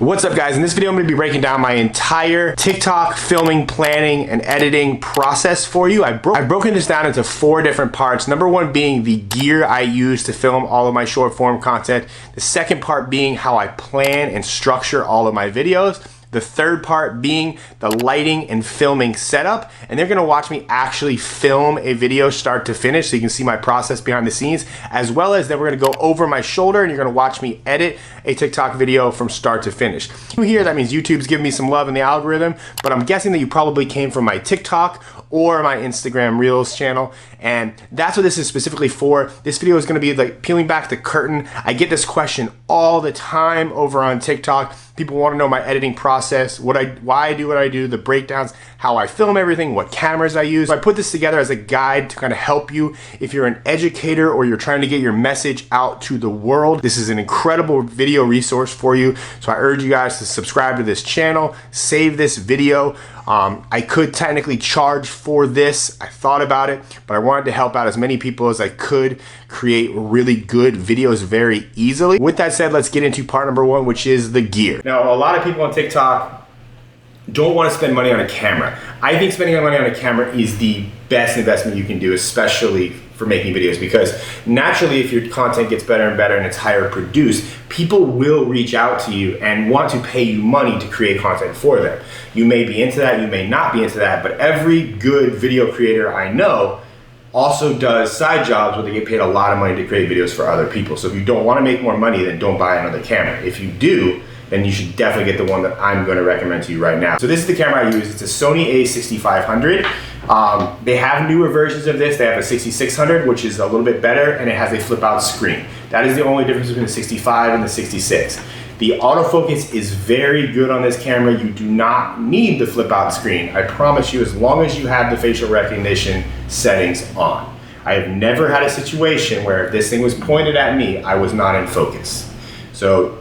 What's up guys? In this video I'm going to be breaking down my entire TikTok filming, planning, and editing process for you. I've broken this down into 4 different parts. Number 1 being the gear I use to film all of my short form content. The second part being how I plan and structure all of my videos. The third part being the lighting and filming setup. And they're gonna watch me actually film a video start to finish so you can see my process behind the scenes, as well as then we're gonna go over my shoulder and you're gonna watch me edit a TikTok video from start to finish. Here, that means YouTube's giving me some love in the algorithm, but I'm guessing that you probably came from my TikTok or my Instagram Reels channel, and that's what this is specifically for. This video is gonna be like peeling back the curtain. I get this question all the time over on TikTok. People wanna know my editing process, why I do what I do, the breakdowns, how I film everything, what cameras I use. So I put this together as a guide to kind of help you if you're an educator or you're trying to get your message out to the world. This is an incredible video resource for you. So I urge you guys to subscribe to this channel, save this video. I could technically charge for this. I thought about it, but I wanted to help out as many people as I could create really good videos very easily. With that said, let's get into part number 1, which is the gear. Now, a lot of people on TikTok don't want to spend money on a camera. I think spending money on a camera is the best investment you can do, especially for making videos, because naturally if your content gets better and better and it's higher produced, people will reach out to you and want to pay you money to create content for them. You may be into that, you may not be into that, but every good video creator I know also does side jobs where they get paid a lot of money to create videos for other people. So if you don't want to make more money, then don't buy another camera. If you do, then you should definitely get the one that I'm going to recommend to you right now. So this is the camera I use. It's a Sony a6500. They have newer versions of this. They have a 6600, which is a little bit better, and it has a flip out screen. That is the only difference between the 65 and the 66. The autofocus is very good on this camera. You do not need the flip out screen. I promise you, as long as you have the facial recognition settings on. I have never had a situation where if this thing was pointed at me, I was not in focus. So,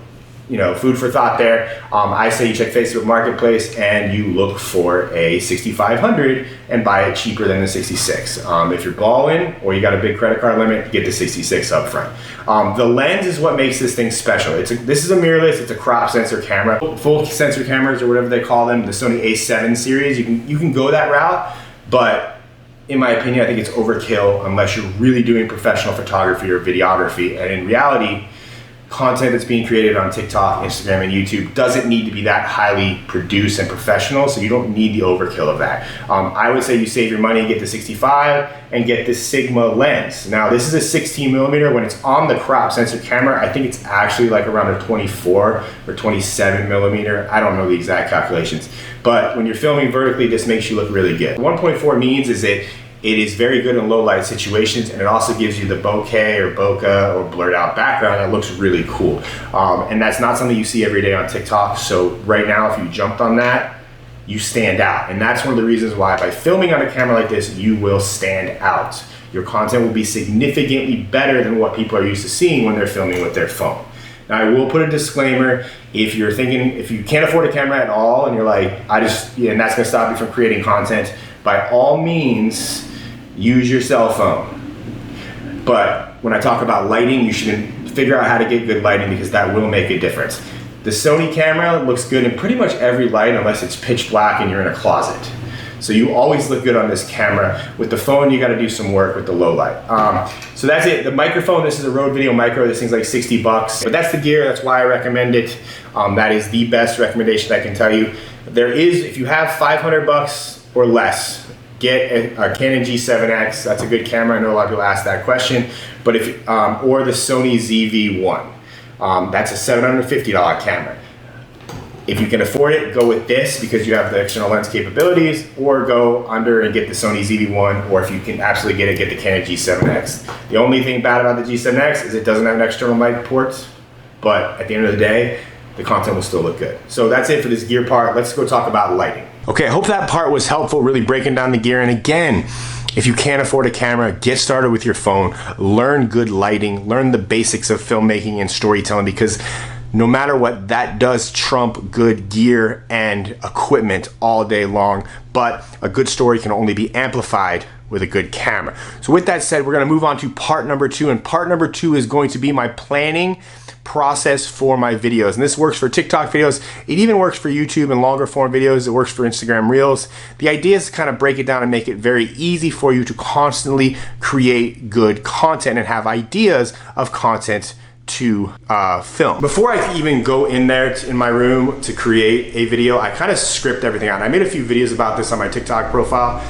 you know, food for thought there. I say you check Facebook Marketplace and you look for a 6500 and buy it cheaper than the 66. If you're balling or you got a big credit card limit, get the 66 up front. The lens is what makes this thing special. This is a mirrorless, it's a crop sensor camera. Full sensor cameras, or whatever they call them, the Sony a7 series, you can go that route, but in my opinion, I think it's overkill unless you're really doing professional photography or videography. And in reality, content that's being created on TikTok, Instagram, and YouTube doesn't need to be that highly produced and professional, so you don't need the overkill of that. I would say you save your money, get the 65 and get the Sigma lens. Now this is a 16mm. When it's on the crop sensor camera, I think it's actually like around a 24 or 27mm. I don't know the exact calculations, but when you're filming vertically, this makes you look really good. 1.4 means is that it is very good in low light situations, and it also gives you the bokeh or bokeh or blurred out background that looks really cool. And that's not something you see every day on TikTok. So right now, if you jumped on that, you stand out. And that's one of the reasons why by filming on a camera like this, you will stand out. Your content will be significantly better than what people are used to seeing when they're filming with their phone. Now I will put a disclaimer, if you're thinking, if you can't afford a camera at all and you're like, and that's gonna stop you from creating content, by all means, use your cell phone. But when I talk about lighting, you should figure out how to get good lighting, because that will make a difference. The Sony camera looks good in pretty much every light unless it's pitch black and you're in a closet. So you always look good on this camera. With the phone, you gotta do some work with the low light. So that's it. The microphone, this is a Rode Video Micro. This thing's like 60 bucks. But that's the gear, that's why I recommend it. That is the best recommendation I can tell you. There is, if you have 500 bucks or less, get a Canon G7X. That's a good camera. I know a lot of people ask that question. But if or the Sony ZV-1. That's a $750 camera. If you can afford it, go with this because you have the external lens capabilities, or go under and get the Sony ZV-1, or if you can absolutely get it, get the Canon G7X. The only thing bad about the G7X is it doesn't have an external mic port, but at the end of the day, the content will still look good. So that's it for this gear part. Let's go talk about lighting. Okay, I hope that part was helpful, really breaking down the gear. And again, if you can't afford a camera, get started with your phone, learn good lighting, learn the basics of filmmaking and storytelling, because no matter what, that does trump good gear and equipment all day long. But a good story can only be amplified with a good camera. So with that said, we're gonna move on to part number 2, and part number 2 is going to be my planning process for my videos. And this works for TikTok videos. It even works for YouTube and longer form videos. It works for Instagram Reels. The idea is to kind of break it down and make it very easy for you to constantly create good content and have ideas of content to film. Before I even go in there in my room to create a video, I kind of script everything out. I made a few videos about this on my TikTok profile,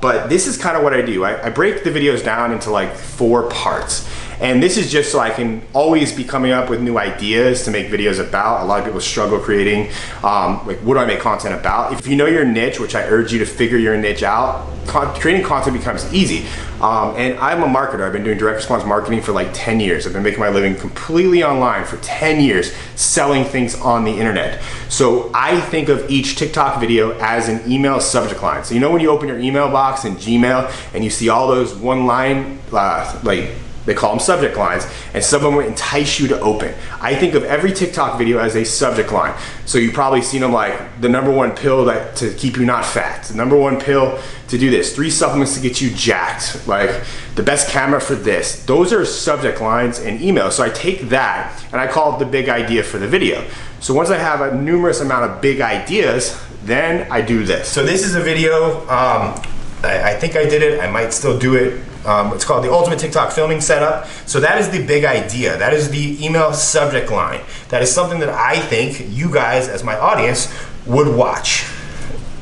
but this is kind of what I do. I break the videos down into like 4 parts. And this is just so I can always be coming up with new ideas to make videos about. A lot of people struggle creating, like, what do I make content about? If you know your niche, which I urge you to figure your niche out, creating content becomes easy. And I'm a marketer. I've been doing direct response marketing for like 10 years. I've been making my living completely online for 10 years, selling things on the internet. So I think of each TikTok video as an email subject line. So you know when you open your email box in Gmail and you see all those one line, like, they call them subject lines, and some of them will entice you to open. I think of every TikTok video as a subject line. So you've probably seen them like the #1 pill to keep you not fat, the #1 pill to do this, 3 supplements to get you jacked, like the best camera for this. Those are subject lines in email. So I take that and I call it the big idea for the video. So once I have a numerous amount of big ideas, then I do this. So this is a video, I think I did it, I might still do it. It's called the Ultimate TikTok Filming Setup. So that is the big idea. That is the email subject line. That is something that I think you guys as my audience would watch.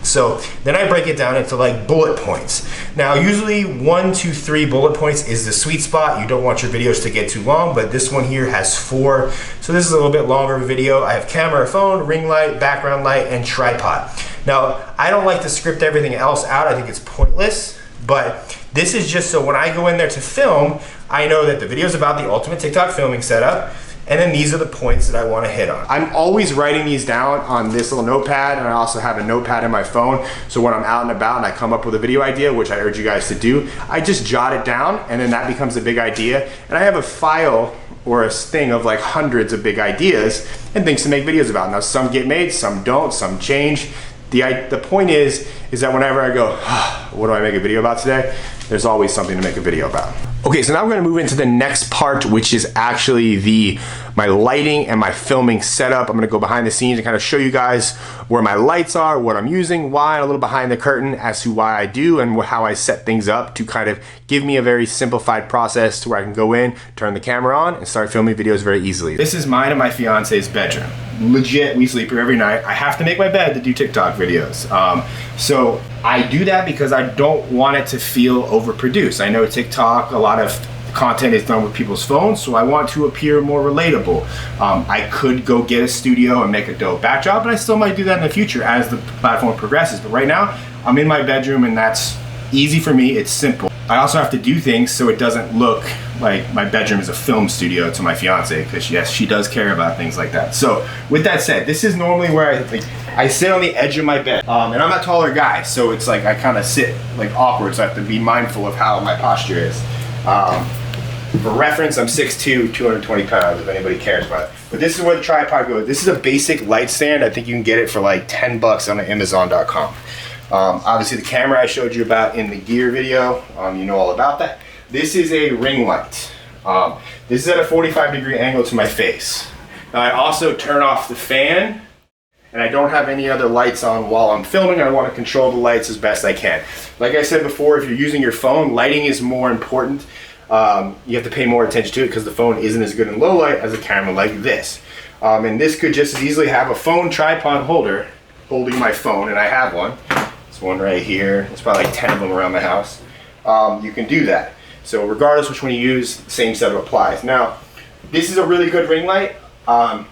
So then I break it down into like bullet points. Now usually 1 to 3 bullet points is the sweet spot. You don't want your videos to get too long, but this one here has 4. So this is a little bit longer of a video. I have camera, phone, ring light, background light, and tripod. Now I don't like to script everything else out. I think it's pointless, but this is just so when I go in there to film, I know that the video is about the Ultimate TikTok Filming Setup, and then these are the points that I want to hit on. I'm always writing these down on this little notepad, and I also have a notepad in my phone, so when I'm out and about and I come up with a video idea, which I urge you guys to do, I just jot it down, and then that becomes a big idea, and I have a file or a thing of like hundreds of big ideas and things to make videos about. Now some get made, some don't, some change. The point is that whenever I go, what do I make a video about today? There's always something to make a video about. Okay, so now we're gonna move into the next part, which is actually my lighting and my filming setup. I'm gonna go behind the scenes and kind of show you guys where my lights are, what I'm using, why, and a little behind the curtain as to why I do and how I set things up to kind of give me a very simplified process to where I can go in, turn the camera on, and start filming videos very easily. This is mine and my fiance's bedroom. Legit, we sleep here every night. I have to make my bed to do TikTok videos. So I do that because I don't want it to feel overproduced. I know TikTok, a lot of content is done with people's phones, so I want to appear more relatable. I could go get a studio and make a dope backdrop, but I still might do that in the future as the platform progresses. But right now, I'm in my bedroom and that's easy for me, it's simple. I also have to do things so it doesn't look like my bedroom is a film studio to my fiance, because yes, she does care about things like that. So with that said, this is normally where I sit on the edge of my bed, and I'm a taller guy, so it's like I kind of sit like awkward, so I have to be mindful of how my posture is. For reference, I'm 6'2", 220 pounds, if anybody cares about it. But this is where the tripod goes. This is a basic light stand. I think you can get it for like 10 bucks on Amazon.com. Obviously the camera I showed you about in the gear video, you know all about that. This is a ring light. This is at a 45-degree angle to my face. Now I also turn off the fan, and I don't have any other lights on while I'm filming. I want to control the lights as best I can. Like I said before, if you're using your phone, lighting is more important. You have to pay more attention to it because the phone isn't as good in low light as a camera like this. And this could just as easily have a phone tripod holder holding my phone, and I have one. There's one right here. There's probably like 10 of them around the house. You can do that. So regardless which one you use, the same setup applies. Now, this is a really good ring light. A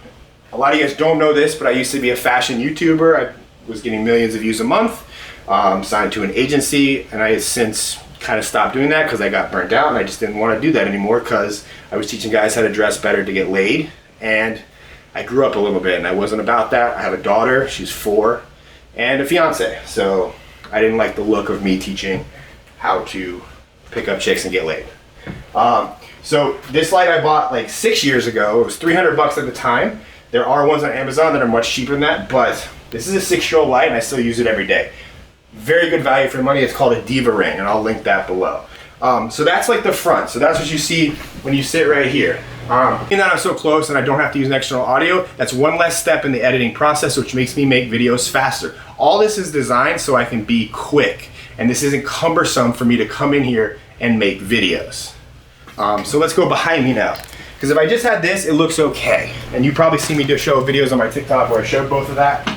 lot of you guys don't know this, but I used to be a fashion YouTuber. I was getting millions of views a month, signed to an agency, and I have since kind of stopped doing that because I got burnt out and I just didn't want to do that anymore because I was teaching guys how to dress better to get laid, and I grew up a little bit and I wasn't about that. I have a daughter, she's 4, and a fiance, so I didn't like the look of me teaching how to pick up chicks and get laid. So this light I bought like 6 years ago. It was 300 bucks at the time. There are ones on Amazon that are much cheaper than that, but this is a 6-year-old light and I still use it every day. very good value for money. It's called a Diva ring, and I'll link that below. So that's like the front. So that's what you see when you sit right here. Being that I'm so close and I don't have to use an external audio, that's one less step in the editing process, which makes me make videos faster. All this is designed so I can be quick, and this isn't cumbersome for me to come in here and make videos. So let's go behind me now. Because if I just had this, it looks okay. And you probably see me do show videos on my TikTok where I showed both of that.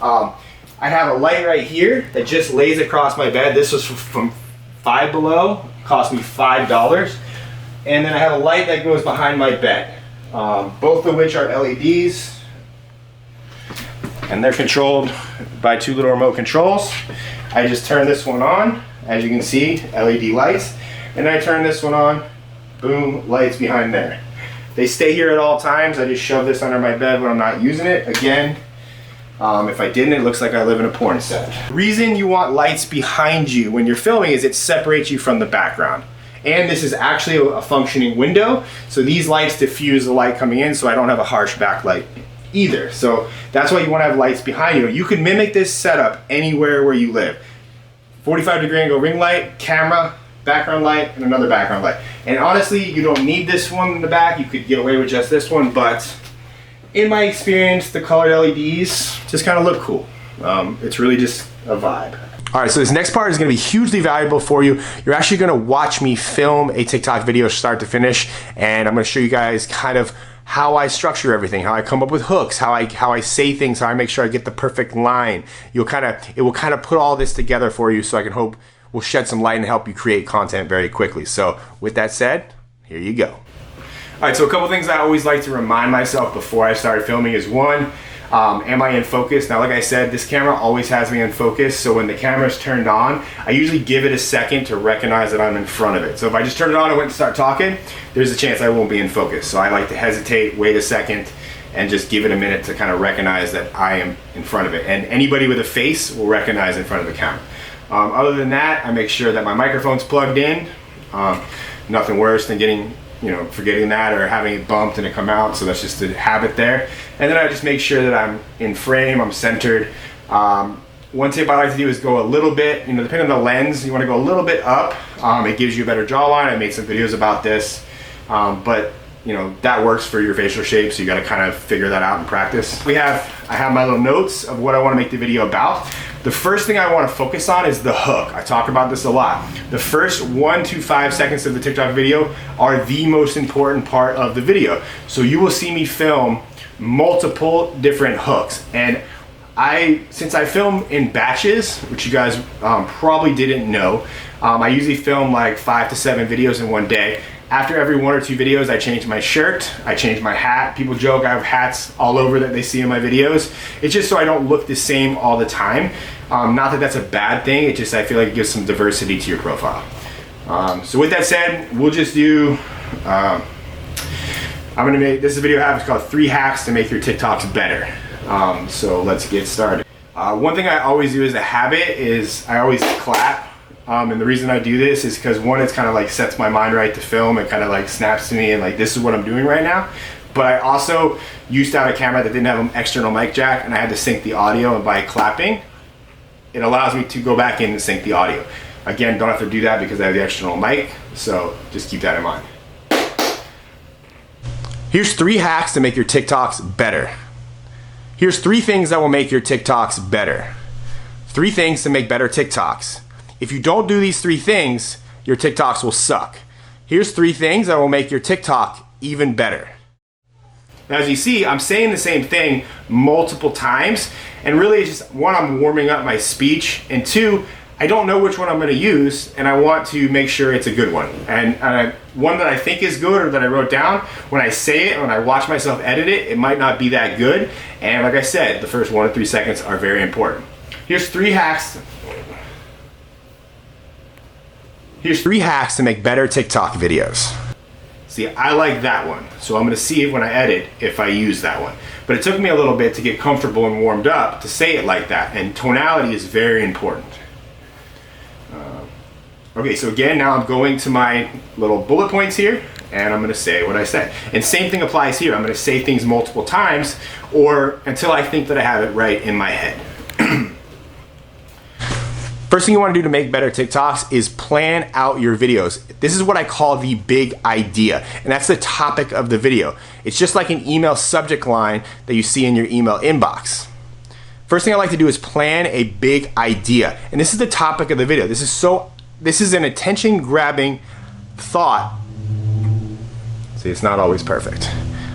I have a light right here that just lays across my bed. This was from Five Below, cost me $5. And then I have a light that goes behind my bed. Both of which are LEDs. And they're controlled by two little remote controls. I just turn this one on, as you can see, LED lights. And I turn this one on, boom, lights behind there. They stay here at all times. I just shove this under my bed when I'm not using it. Again, if I didn't, it looks like I live in a porn set. The reason you want lights behind you when you're filming is it separates you from the background. And this is actually a functioning window, so these lights diffuse the light coming in so I don't have a harsh backlight either. So that's why you want to have lights behind you. You can mimic this setup anywhere where you live. 45-degree angle ring light, camera, background light, and another background light. And honestly, you don't need this one in the back. You could get away with just this one, but in my experience, the colored LEDs just kind of look cool. It's really just a vibe. All right, so this next part is gonna be hugely valuable for you. You're actually gonna watch me film a TikTok video start to finish, and I'm gonna show you guys kind of how I structure everything, how I come up with hooks, how I say things, how I make sure I get the perfect line. It will kind of put all this together for you, so I can hope will shed some light and help you create content very quickly. So with that said, here you go. All right, so a couple things I always like to remind myself before I start filming is one, am I in focus? Now, like I said, this camera always has me in focus, so when the camera's turned on, I usually give it a second to recognize that I'm in front of it. So if I just turn it on and went to start talking, there's a chance I won't be in focus. So I like to hesitate, wait a second, and just give it a minute to kind of recognize that I am in front of it. And anybody with a face will recognize in front of the camera. Other than that, I make sure that my microphone's plugged in. Nothing worse than forgetting that or having it bumped and it come out, so that's just a habit there. And then I just make sure that I'm in frame, I'm centered. One tip I like to do is go a little bit, depending on the lens, you want to go a little bit up. It gives you a better jawline. I made some videos about this, but that works for your facial shape, so you got to kind of figure that out in practice. I have my little notes of what I want to make the video about. The first thing I want to focus on is the hook. I talk about this a lot. The first 1 to 5 seconds of the TikTok video are the most important part of the video. So you will see me film multiple different hooks. And since I film in batches, which you guys probably didn't know, I usually film like 5 to 7 videos in one day. After every 1 or 2 videos, I change my shirt, I change my hat. People joke I have hats all over that they see in my videos. It's just so I don't look the same all the time. Not that that's a bad thing, it's just I feel like it gives some diversity to your profile. So with that said, we'll just do, this video I have is called 3 hacks to make your TikToks better. So let's get started. One thing I always do as a habit is I always clap. And the reason I do this is because one, it's kind of like sets my mind right to film. It kind of like snaps to me and like, this is what I'm doing right now. But I also used to have a camera that didn't have an external mic jack, and I had to sync the audio, and by clapping, it allows me to go back in and sync the audio. Again, don't have to do that because I have the external mic, so just keep that in mind. Here's 3 hacks to make your TikToks better. Here's 3 things that will make your TikToks better. 3 things to make better TikToks. If you don't do these 3 things, your TikToks will suck. Here's 3 things that will make your TikTok even better. Now, as you see, I'm saying the same thing multiple times, and really it's just, 1, I'm warming up my speech, and 2, I don't know which one I'm gonna use, and I want to make sure it's a good one. And one that I think is good or that I wrote down, when I say it, when I watch myself edit it, it might not be that good. And like I said, the first 1 to 3 seconds are very important. Here's 3 hacks. Here's 3 hacks to make better TikTok videos. See, I like that one, so I'm gonna see when I edit if I use that one. But it took me a little bit to get comfortable and warmed up to say it like that, and tonality is very important. Okay, so again, now I'm going to my little bullet points here, and I'm gonna say what I said. And same thing applies here. I'm gonna say things multiple times, or until I think that I have it right in my head. First thing you want to do to make better TikToks is plan out your videos. This is what I call the big idea, and that's the topic of the video. It's just like an email subject line that you see in your email inbox. First thing I like to do is plan a big idea, and this is the topic of the video. This is an attention grabbing thought. See, it's not always perfect.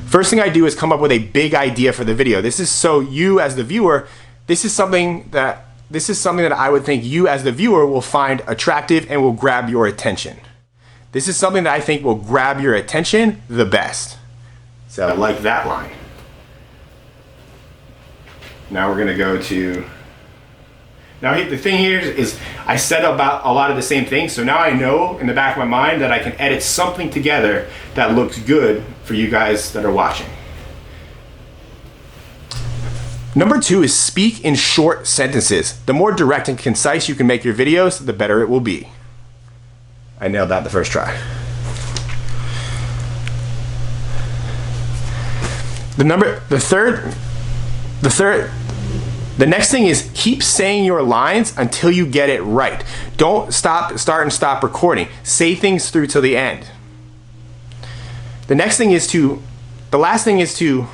First thing I do is come up with a big idea for the video. This is so you as the viewer, this is something that I would think you as the viewer will find attractive and will grab your attention. This is something that I think will grab your attention the best. So I like that line. Now we're gonna go to, now the thing here is I said about a lot of the same things, so now I know in the back of my mind that I can edit something together that looks good for you guys that are watching. Number 2 is speak in short sentences. The more direct and concise you can make your videos, the better it will be. I nailed that the first try. The next thing is keep saying your lines until you get it right. Don't start and stop recording. Say things through till the end. The last thing is to,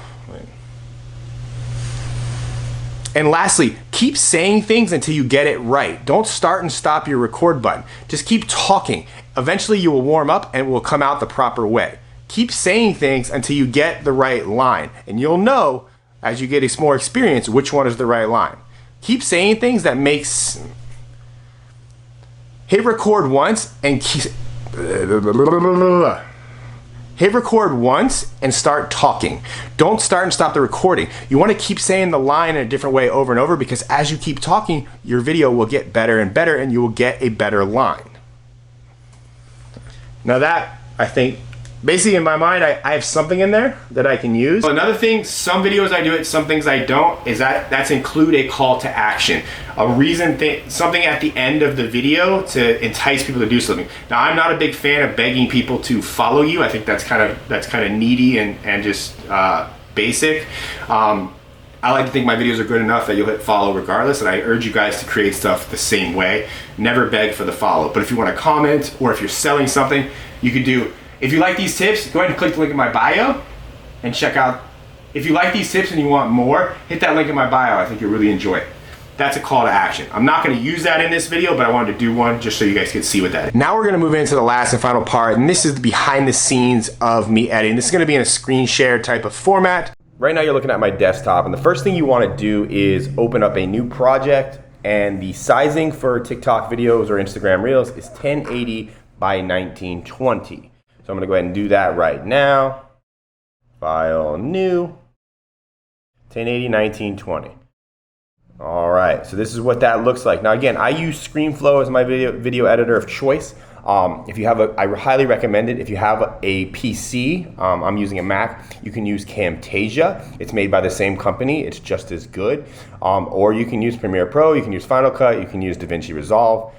and lastly, keep saying things until you get it right. Don't start and stop your record button. Just keep talking. Eventually you will warm up and it will come out the proper way. Keep saying things until you get the right line, and you'll know as you get more experience which one is the right line. Keep saying things that makes, hit record once and hit record once and start talking. Don't start and stop the recording. You want to keep saying the line in a different way over and over, because as you keep talking, your video will get better and better and you will get a better line. Now that, I think, basically in my mind, I have something in there that I can use. Another thing, some videos I do it, some things I don't, is that's include a call to action. Something at the end of the video to entice people to do something. Now, I'm not a big fan of begging people to follow you. I think that's kind of needy and just basic. I like to think my videos are good enough that you'll hit follow regardless, and I urge you guys to create stuff the same way. Never beg for the follow. But if you want to comment, or if you're selling something, you could do, if you like these tips, go ahead and click the link in my bio and check out. If you like these tips and you want more, hit that link in my bio. I think you'll really enjoy it. That's a call to action. I'm not going to use that in this video, but I wanted to do one just so you guys could see what that is. Now we're going to move into the last and final part, and this is the behind the scenes of me editing. This is going to be in a screen share type of format. Right now you're looking at my desktop, and the first thing you want to do is open up a new project, and the sizing for TikTok videos or Instagram Reels is 1080 by 1920. So I'm gonna go ahead and do that right now. File, new, 1080, 1920. All right, so this is what that looks like. Now again, I use Screenflow as my video editor of choice. If you have I highly recommend it. If you have a PC, I'm using a Mac, you can use Camtasia. It's made by the same company, it's just as good. Or you can use Premiere Pro, you can use Final Cut, you can use DaVinci Resolve.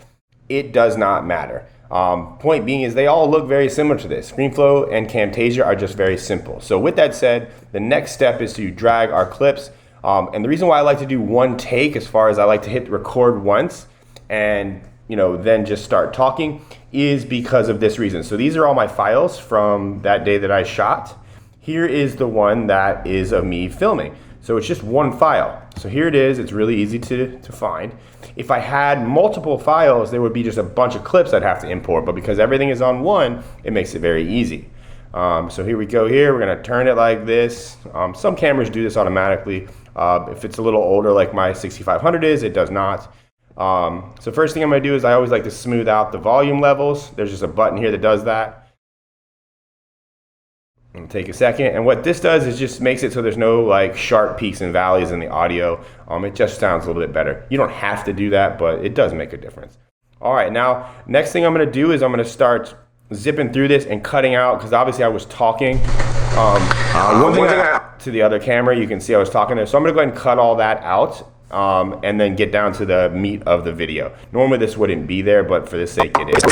It does not matter. Point being is they all look very similar to this. Screenflow and Camtasia are just very simple. So with that said, the next step is to drag our clips. And the reason why I like to do one take, as far as I like to hit record once and then just start talking, is because of this reason. So these are all my files from that day that I shot. Here is the one that is of me filming. So it's just one file. So here it is, it's really easy to find. If I had multiple files, there would be just a bunch of clips I'd have to import, but because everything is on one, it makes it very easy. So here we go here, we're gonna turn it like this. Some cameras do this automatically. If it's a little older like my 6500 is, it does not. So first thing I'm gonna do is I always like to smooth out the volume levels. There's just a button here that does that. It'll take a second, and what this does is just makes it so there's no like sharp peaks and valleys in the audio. It just sounds a little bit better. You don't have to do that, but it does make a difference. All right, now next thing I'm gonna do is I'm gonna start zipping through this and cutting out, because obviously I was talking. To the other camera, you can see I was talking there. So I'm gonna go ahead and cut all that out and then get down to the meat of the video. Normally this wouldn't be there, but for this sake it is.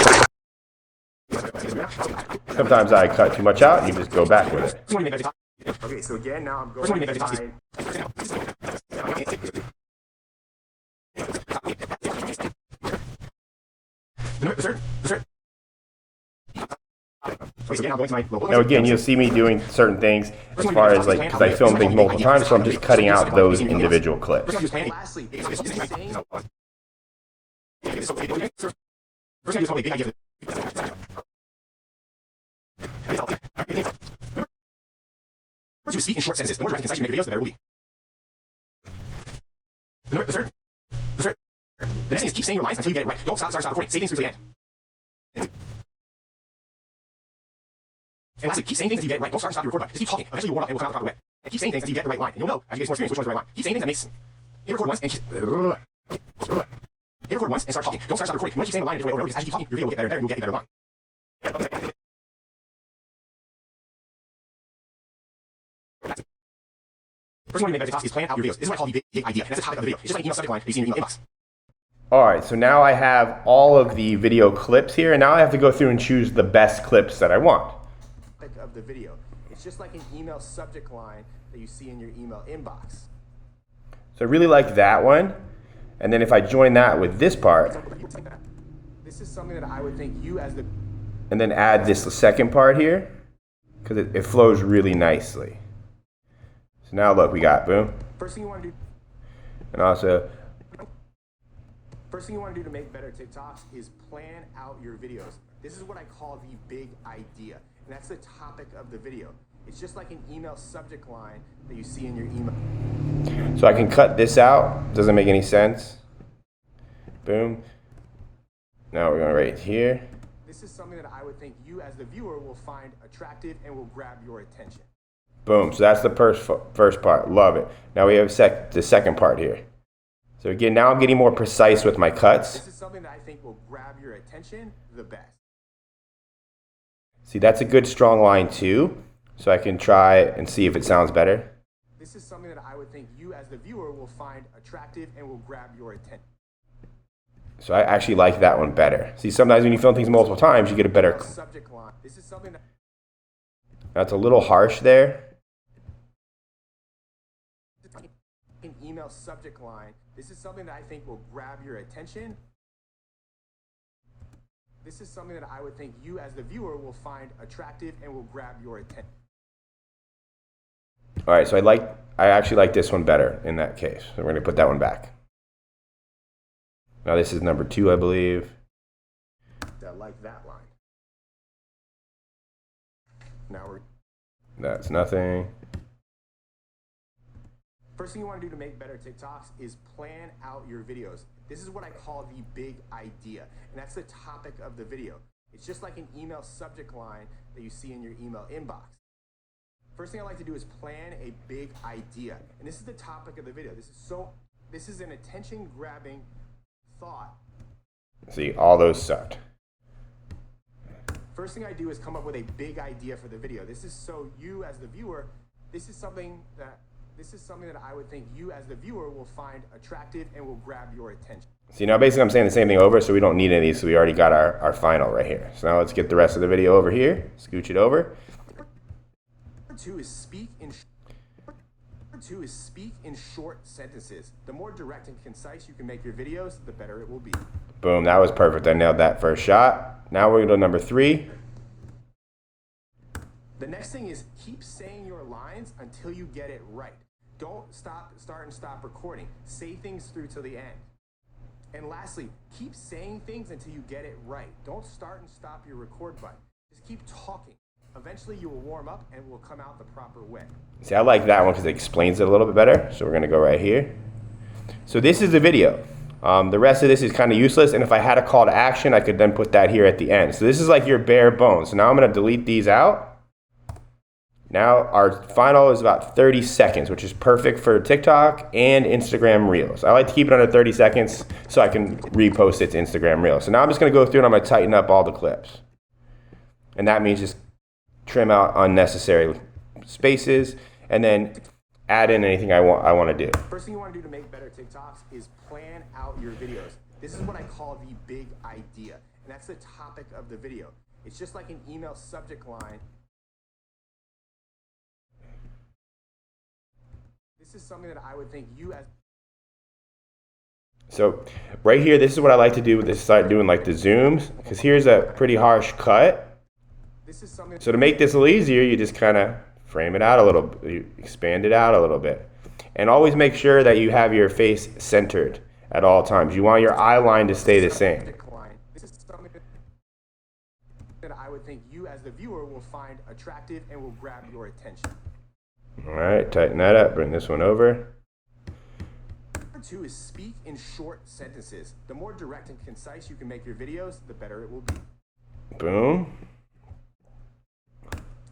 Sometimes I cut too much out and you just go back with it. Okay, so again, now I'm going to find. Now again, you'll see me doing certain things as far as like, because I film things multiple times, so I'm just cutting out those individual clips. To speak in short sentences. The more direct and concise you make videos, the better it will be. The next thing is keep saying your lines until you get it right. Don't stop recording. Say things through to the end. And lastly, keep saying things until you get it right. Don't stop your record button. Just keep talking. Eventually you'll warm up and it will come out the proper way. And keep saying things until you get the right line. And you'll know, as you get more experience, which one's the right line. Keep saying things that makes... Hit record once and... Hit record once and start talking. Don't stop recording. You want to keep saying the line a different way over and over, because as you keep talking, your video will get better and better, and you'll get a better line. First thing you want to make better TikToks is plan out your videos. This is what I call the big idea. And that's the topic of the video. It's just like an email subject line that you see in your email inbox. Alright, so now I have all of the video clips here, and now I have to go through and choose the best clips that I want. Of the video. It's just like an email subject line that you see in your email inbox. So I really like that one. And then if I join that with this part, this is something that I would think you as the... And then add this second part here, because it flows really nicely. So now look, we got boom. First thing you want to do... And also... First thing you want to do to make better TikToks is plan out your videos. This is what I call the big idea. And that's the topic of the video. It's just like an email subject line that you see in your email. So I can cut this out. Doesn't make any sense. Boom. Now we're going right here. This is something that I would think you as the viewer will find attractive and will grab your attention. Boom. So that's the first part. Love it. Now we have the second part here. So again, now I'm getting more precise with my cuts. This is something that I think will grab your attention the best. See, that's a good strong line too. So I can try and see if it sounds better. This is something that I would think you as the viewer will find attractive and will grab your attention. So I actually like that one better. See, sometimes when you film things multiple times, you get a better subject line. This is something that's a little harsh there. An email subject line. This is something that I think will grab your attention. This is something that I would think you as the viewer will find attractive and will grab your attention. All right, so I actually like this one better in that case. So we're going to put that one back. Now this is number 2, I believe. I like that line. Now that's nothing. First thing you want to do to make better TikToks is plan out your videos. This is what I call the big idea, and that's the topic of the video. It's just like an email subject line that you see in your email inbox. First thing I like to do is plan a big idea, and this is the topic of the video. This is an attention-grabbing thought. See, all those sucked. First thing I do is come up with a big idea for the video. This is so you as the viewer, this is something that I would think you as the viewer will find attractive and will grab your attention. See, now basically I'm saying the same thing over, so we don't need any of these, so we already got our final right here. So now let's get the rest of the video over here, scooch it over. Number 2 is speak in short sentences. The more direct and concise you can make your videos, the better it will be. Boom, that was perfect. I nailed that first shot. Now we're going to number 3. The next thing is keep saying your lines until you get it right. Don't start and stop recording. Say things through to the end. And lastly, keep saying things until you get it right. Don't start and stop your record button. Just keep talking. Eventually you will warm up and it will come out the proper way. See, I like that one because it explains it a little bit better. So we're going to go right here. So this is the video. The rest of this is kind of useless. And if I had a call to action, I could then put that here at the end. So this is like your bare bones. So now I'm going to delete these out. Now our final is about 30 seconds, which is perfect for TikTok and Instagram Reels. I like to keep it under 30 seconds so I can repost it to Instagram Reels. So now I'm just going to go through and I'm going to tighten up all the clips. And that means just trim out unnecessary spaces and then add in anything I want to do. First thing you want to do to make better TikToks is plan out your videos. This is what I call the big idea, and that's the topic of the video. It's just like an email subject line. This is something that I would think you as... So right here, this is what I like to do with this, start doing like the zooms, because here's a pretty harsh cut. So to make this a little easier, you just kind of frame it out a little, you expand it out a little bit. And always make sure that you have your face centered at all times. You want your eye line to stay the same. This is something that I would think you as the viewer will find attractive and will grab your attention. All right, tighten that up, bring this one over. Number 2 is speak in short sentences. The more direct and concise you can make your videos, the better it will be. Boom.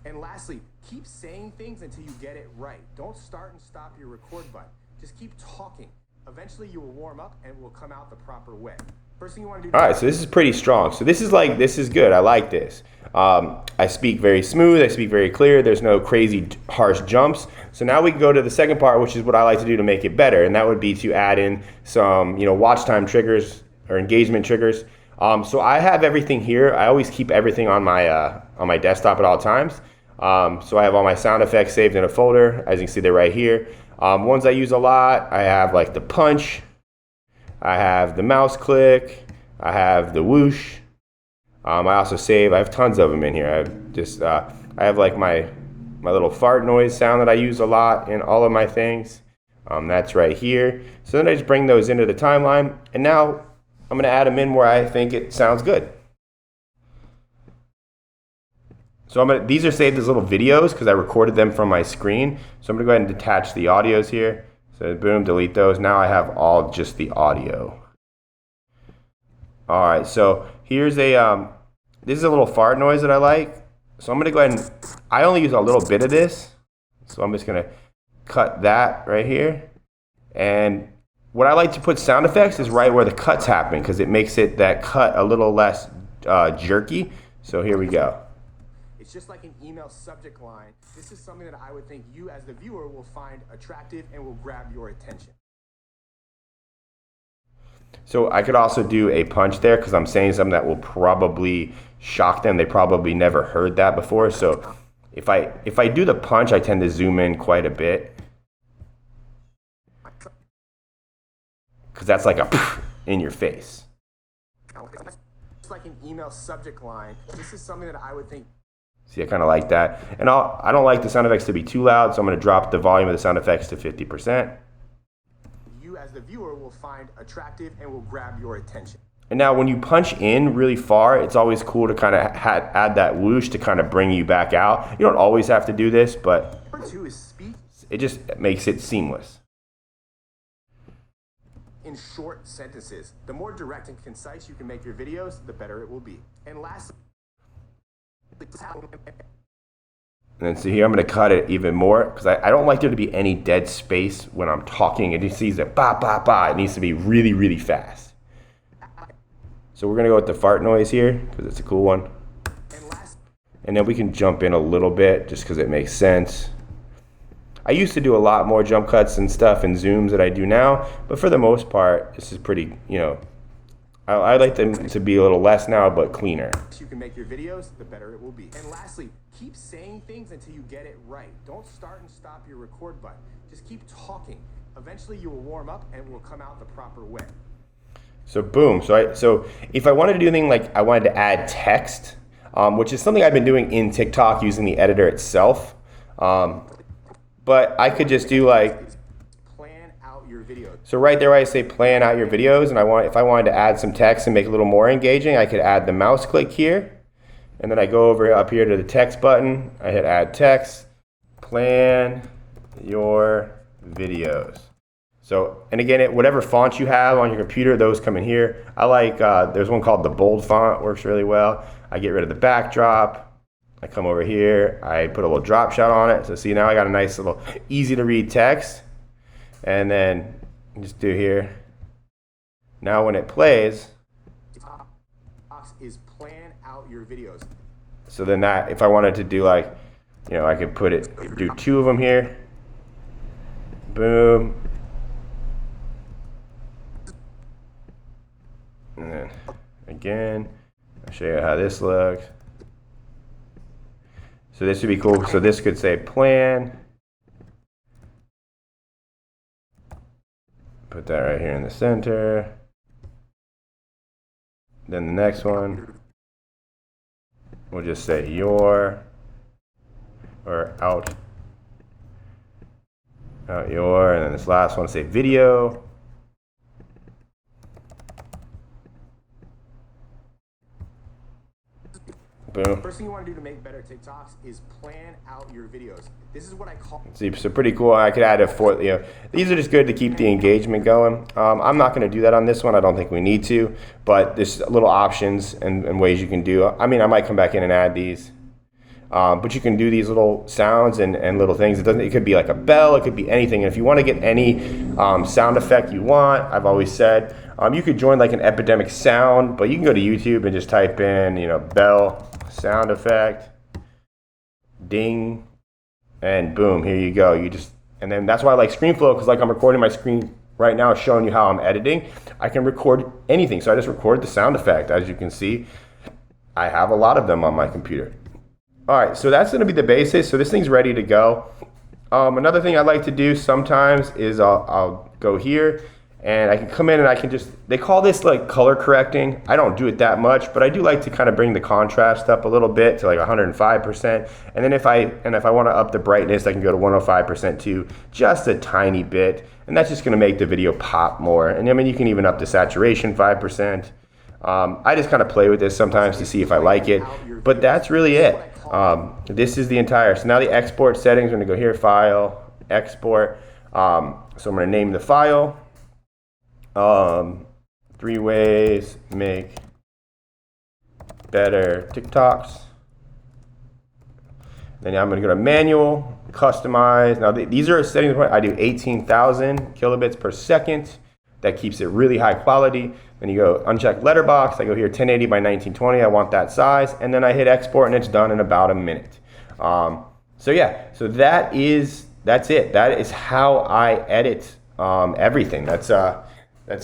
And lastly, keep saying things until you get it right. Don't start and stop your record button. Just keep talking. Eventually you will warm up and it will come out the proper way. First thing you want to do. All right, so this is pretty strong. So this is good. I like this. I speak very smooth. I speak very clear. There's no crazy harsh jumps. So now we can go to the second part, which is what I like to do to make it better. And that would be to add in some, watch time triggers or engagement triggers. So I have everything here. I always keep everything on my desktop at all times. So I have all my sound effects saved in a folder, as you can see they're right here. Ones I use a lot, I have like the punch, I have the mouse click, I have the whoosh. I also I have tons of them in here. I have like my little fart noise sound that I use a lot in all of my things. That's right here. So then I just bring those into the timeline, and now I'm gonna add them in where I think it sounds good. So these are saved as little videos because I recorded them from my screen. So I'm gonna go ahead and detach the audios here. So boom, delete those. Now I have all just the audio. All right, so here's this is a little fart noise that I like. So I'm gonna go ahead and, I only use a little bit of this. So I'm just gonna cut that right here. And what I like to put sound effects is right where the cut's happening because it makes that cut a little less jerky. So here we go. It's just like an email subject line. This is something that I would think you as the viewer will find attractive and will grab your attention. So I could also do a punch there because I'm saying something that will probably shock them. They probably never heard that before. So if I do the punch, I tend to zoom in quite a bit. Because that's like a in your face. It's like an email subject line. This is something that I would think. See, I kind of like that. And I don't like the sound effects to be too loud, so I'm going to drop the volume of the sound effects to 50%. You as the viewer will find attractive and will grab your attention. And now when you punch in really far, it's always cool to kind of add that whoosh to kind of bring you back out. You don't always have to do this, but Number 2 is speak. It just makes it seamless. In short sentences. The more direct and concise you can make your videos, the better it will be. And lastly, and then see here, I'm going to cut it even more because I don't like there to be any dead space when I'm talking. It just sees that ba ba ba. It needs to be really, really fast. So we're going to go with the fart noise here because it's a cool one. And then we can jump in a little bit just because it makes sense. I used to do a lot more jump cuts and stuff and zooms than I do now, but for the most part, this is pretty, I like them to be a little less now, but cleaner. You can make your videos, the better it will be. And lastly, keep saying things until you get it right. Don't start and stop your record button. Just keep talking. Eventually you will warm up and it will come out the proper way. So boom. So if I wanted to do anything like I wanted to add text, which is something I've been doing in TikTok using the editor itself, but I could just do like, so right there I say plan out your videos, and if I wanted to add some text and make it a little more engaging, I could add the mouse click here, and then I go over up here to the text button, I hit add text, plan your videos. So, and again, whatever font you have on your computer, those come in here. I like, there's one called the bold font, works really well. I get rid of the backdrop. I come over here, I put a little drop shot on it. So see, now I got a nice little easy to read text. And then just do here. Now when it plays, is plan out your videos. So then that, if I wanted to do like, I could do 2 of them here. Boom. And then again, I'll show you how this looks. So this would be cool. So this could say plan Put that right here in the center. Then the next one, we'll just say your, or out your, and then this last one, say video. Boom. First thing you want to do to make better TikToks is plan out your videos. This is what I call. See, so pretty cool. I could add a fourth. These are just good to keep the engagement going. I'm not going to do that on this one. I don't think we need to, but there's little options and ways you can do. I mean, I might come back in and add these, but you can do these little sounds and little things. It could be like a bell. It could be anything. And if you want to get any sound effect you want, I've always said you could join like an epidemic sound, but you can go to YouTube and just type in, bell. Sound effect, ding, and boom, here you go. And then that's why I like Screenflow, because like I'm recording my screen right now showing you how I'm editing. I can record anything, so I just record the sound effect. As you can see, I have a lot of them on my computer. All right, so that's gonna be the basics. So this thing's ready to go. Another thing I like to do sometimes is I'll go here and I can come in and I can they call this like color correcting. I don't do it that much, but I do like to kind of bring the contrast up a little bit to like 105%. And then if I want to up the brightness, I can go to 105% too, just a tiny bit. And that's just gonna make the video pop more. And I mean, you can even up the saturation 5%. I just kind of play with this sometimes to see if I like it, but that's really it. This is the entire, so now the export settings, I'm gonna go here, file, export. So I'm gonna name the file. 3 ways make better TikToks. Then I'm going to go to manual, customize. Now these are settings. I do 18,000 kilobits per second. That keeps it really high quality. Then you go uncheck letterbox. I go here 1080 by 1920. I want that size, and then I hit export, and it's done in about a minute. So yeah, so that's it. That is how I edit everything. That's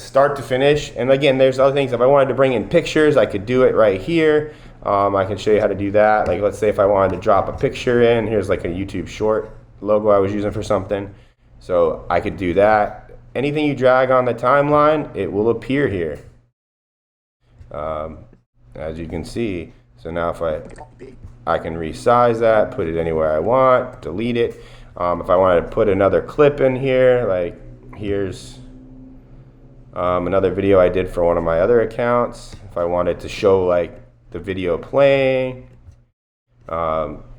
start to finish. And again, there's other things. If I wanted to bring in pictures, I could do it right here. I can show you how to do that. Like let's say if I wanted to drop a picture in, here's like a YouTube short logo I was using for something. So I could do that. Anything you drag on the timeline, it will appear here. As you can see. So now if I can resize that, put it anywhere I want, delete it. If I wanted to put another clip in here, like here's another video I did for one of my other accounts. If I wanted to show like the video playing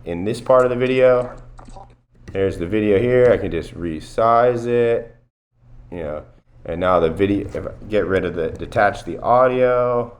in this part of the video, there's the video here. I can just resize it, and now the video, if I get rid of detach the audio,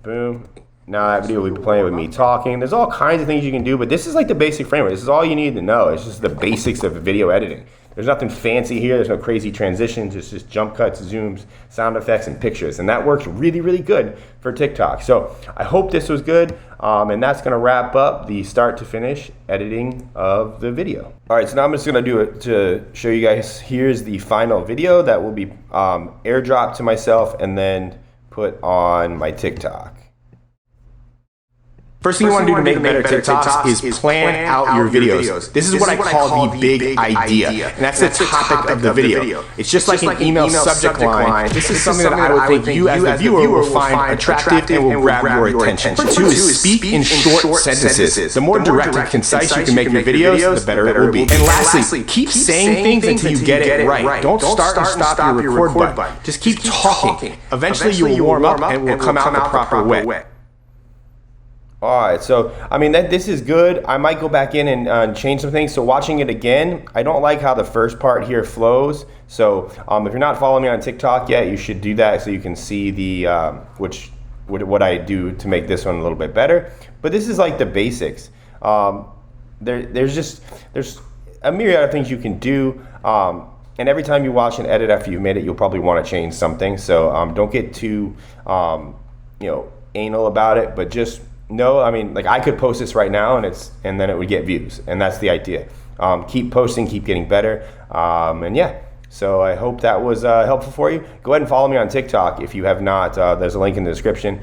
boom. Now that video will be playing with me talking. There's all kinds of things you can do, but this is like the basic framework. This is all you need to know. It's just the basics of video editing. There's nothing fancy here. There's no crazy transitions. It's just jump cuts, zooms, sound effects, and pictures. And that works really, really good for TikTok. So I hope this was good. And that's going to wrap up the start to finish editing of the video. All right, so now I'm just going to do it to show you guys. Here's the final video that will be airdropped to myself and then put on my TikTok. First thing you want to do to make better TikToks is plan out your videos. This is what I call the big idea, and that's the topic of the video. It's just like an email subject line. This is something that I would think you as the viewer will find attractive and will grab your attention. Number 2 is speak in short sentences. The more direct and concise you can make your videos, the better it will be. And lastly, keep saying things until you get it right. Don't start and stop your record button. Just keep talking. Eventually you will warm up and it will come out the proper way. All right, so I mean this is good. I might go back in and change some things. So watching it again, I don't like how the first part here flows. So if you're not following me on TikTok yet, you should do that so you can see the what I do to make this one a little bit better. But this is like the basics. There's a myriad of things you can do. And every time you watch and edit after you've made it, you'll probably want to change something. So don't get too anal about it, but just no, I mean, like I could post this right now and then it would get views, and that's the idea. Keep posting, keep getting better, and yeah. So I hope that was helpful for you. Go ahead and follow me on TikTok if you have not. There's a link in the description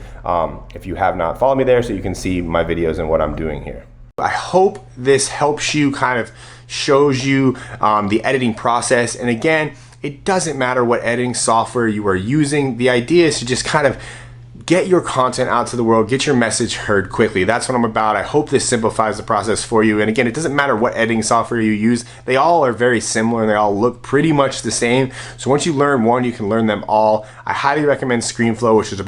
if you have not. Follow me there so you can see my videos and what I'm doing here. I hope this helps you, kind of shows you the editing process. And again, It doesn't matter what editing software you are using. The idea is to just kind of get your content out to the world, get your message heard quickly. That's what I'm about. I hope this simplifies the process for you. And again, it doesn't matter what editing software you use. They all are very similar and they all look pretty much the same. So once you learn one, you can learn them all. I highly recommend Screenflow, which is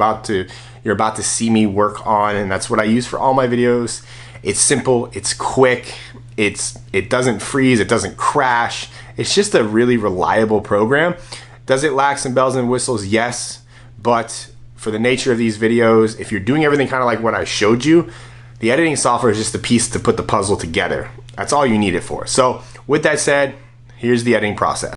you're about to see me work on, and that's what I use for all my videos. It's simple, it's quick, it doesn't freeze, it doesn't crash. It's just a really reliable program. Does it lack some bells and whistles? Yes, but for the nature of these videos, if you're doing everything kind of like what I showed you, the editing software is just the piece to put the puzzle together. That's all you need it for. So with that said, here's the editing process.